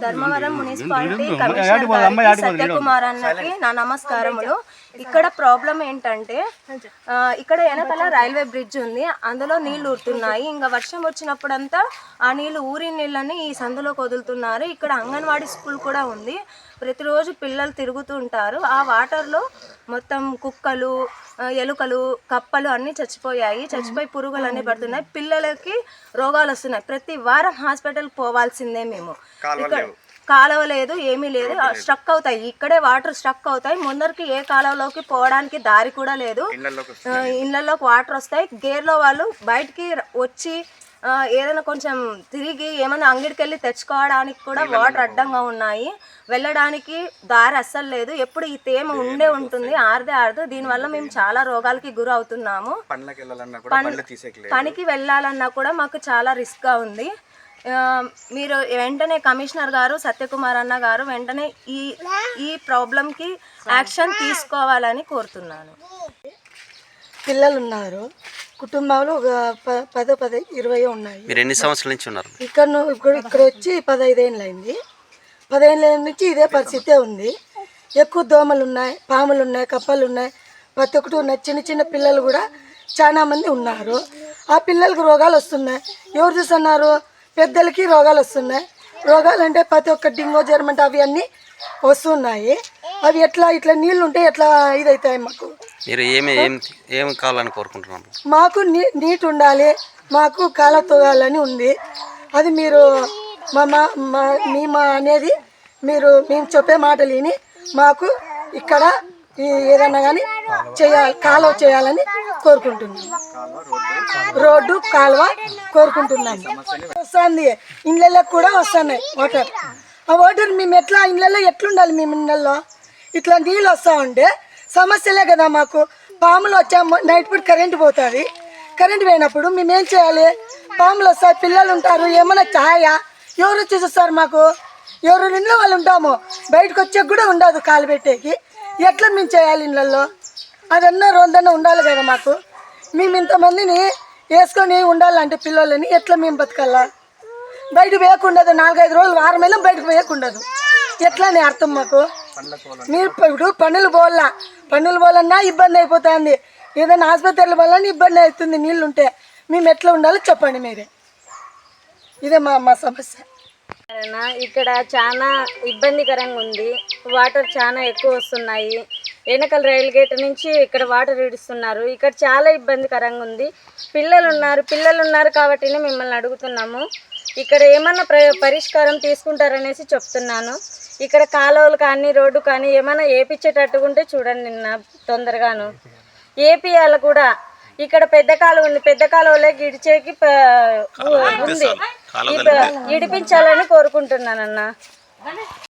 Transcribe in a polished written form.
Dharmavaram municipality commissioner గారికి సత్యకుమార్ అన్నకి నా నమస్కారములు. ఇక్కడ ప్రాబ్లం ఏంటంటే ఇక్కడ వెనకాల రైల్వే బ్రిడ్జ్ ఉంది, అందులో నీళ్లు ఊరుతున్నాయి. ఇంకా వర్షం వచ్చినప్పుడంతా ఆ నీళ్లు ఊరిన నీళ్ళని ఈ సందులోకి వదులుతున్నారు. ఇక్కడ అంగన్వాడీ స్కూల్ కూడా ఉంది, ప్రతిరోజు పిల్లలు తిరుగుతూ ఉంటారు. ఆ వాటర్లో మొత్తం కుక్కలు, ఎలుకలు, కప్పలు అన్నీ చచ్చిపోయి పురుగులు అన్నీ పడుతున్నాయి. పిల్లలకి రోగాలు వస్తున్నాయి. ప్రతి వారం హాస్పిటల్కి పోవాల్సిందే మేము. ఇక్కడ కాలువ లేదు, ఏమీ లేదు, స్ట్రక్ అవుతాయి. ఇక్కడే వాటర్ స్ట్రక్ అవుతాయి. ముందరికి ఏ కాలువలోకి పోవడానికి దారి కూడా లేదు. ఇళ్ళల్లోకి వాటర్ వస్తాయి. గేర్లో వాళ్ళు బయటికి వచ్చి ఏదైనా కొంచెం తిరిగి ఏమైనా అంగడికి వెళ్ళి తెచ్చుకోవడానికి కూడా వాటర్ అడ్డంగా ఉన్నాయి. వెళ్ళడానికి దారి అస్సలు లేదు. ఎప్పుడు ఈ తేమ ఉంటుంది, ఆరదు. దీనివల్ల మేము చాలా రోగాలకి గురి అవుతున్నాము. పనికి వెళ్ళాలన్నా కూడా మాకు చాలా రిస్క్గా ఉంది. మీరు వెంటనే కమిషనర్ గారు సత్యకుమార్ అన్న గారు వెంటనే ఈ ప్రాబ్లంకి యాక్షన్ తీసుకోవాలని కోరుతున్నాను. పిల్లలు ఉన్నారు, కుటుంబాలు 10, 20 ఉన్నాయి. మీరు ఎన్ని సంవత్సరాల నుంచి ఉన్నారు ఇక్కడ వచ్చి 15 ఏళ్ళు అయింది. 15 ఏళ్ళ నుంచి ఇదే పరిస్థితే ఉంది. ఎక్కువ దోమలు ఉన్నాయి, పాములు ఉన్నాయి, కప్పలు ఉన్నాయి, ప్రతి ఒక్కటి ఉన్నాయి. చిన్న చిన్న పిల్లలు కూడా చాలా మంది ఉన్నారు. ఆ పిల్లలకు రోగాలు వస్తున్నాయి. ఎవరు చూస్తున్నారు? పెద్దలకి రోగాలు వస్తున్నాయి. రోగాలు అంటే ప్రతి ఒక్క డింగో, జ్వరం అంటే అవి అన్నీ వస్తున్నాయి. అవి ఇట్లా నీళ్ళు ఉంటే ఎట్లా ఇదవుతాయి మాకు. మీరు ఏమి కావాలని కోరుకుంటున్నాము? మాకు నీట్ ఉండాలి, మాకు కాల తోగాలని ఉంది. అది మీరు అనేది మేము చెప్పే మాటలు విని మాకు ఇక్కడ ఏదన్నా కానీ కాలువ చేయాలని కోరుకుంటున్నాం. రోడ్డు కాలువ కోరుకుంటున్నాం. వస్తుంది, ఇళ్ళకి కూడా వస్తున్నాయి వాటర్. ఆ వాటర్ మేము ఎట్లా ఇళ్ళల్లో ఎట్లుండాలి? మేము ఇళ్ళల్లో ఇట్లా నీళ్ళు వస్తూ ఉంటే సమస్యలే కదా మాకు. పాములు వచ్చాము, నైట్ పూట కరెంటు పోతుంది. కరెంటు పోయినప్పుడు మేమేం చేయాలి? పాములు వస్తాయి, పిల్లలు ఉంటారు, ఏమైనా ఛాయ ఎవరు చూస్తారు మాకు? ఎవరు ఇంట్లో వాళ్ళు ఉంటాము, బయటకు వచ్చే కూడా ఉండదు కాలు పెట్టేకి. ఎట్లా మేము చేయాలి ఇళ్ళల్లో? అదన్నా రొందన్నా ఉండాలి కదా మాకు. మేము ఇంతమందిని వేసుకొని ఉండాలంటే పిల్లలని ఎట్లా మేము బతకాలా? బయటకు వేయకుండదు, 4-5 రోజులు వారమైనా బయటకు వేయకుండదు. ఎట్లానే అర్థం మాకు? మీరు ఇప్పుడు పనులు పోవాలన్నా ఇబ్బంది అయిపోతుంది. ఏదైనా ఆసుపత్రులు పోవాలన్నా ఇబ్బంది అవుతుంది నీళ్ళు ఉంటే. మేము ఎట్లా ఉండాలో చెప్పండి మీరే. ఇదే మా సమస్య. ఇక్కడ చాలా ఇబ్బందికరంగా ఉంది. వాటర్ చాలా ఎక్కువ వస్తున్నాయి. వెనకాల రైలు గేట్ నుంచి ఇక్కడ వాటర్ ఇడుస్తున్నారు. ఇక్కడ చాలా ఇబ్బందికరంగా ఉంది. పిల్లలు ఉన్నారు కాబట్టి మిమ్మల్ని అడుగుతున్నాము. ఇక్కడ ఏమన్నా పరిష్కారం తీసుకుంటారనేసి చెప్తున్నాను. ఇక్కడ కాలువలు కానీ రోడ్డు కానీ ఏమైనా వేపించేటట్టుగా ఉంటే చూడండి తొందరగాను. ఏపీయాల కూడా ఇక్కడ పెద్ద కాలువ ఉంది, పెద్ద కాలువలో గిడిచేకి ఉంది, ఇడిపించాలని కోరుకుంటున్నానన్నా.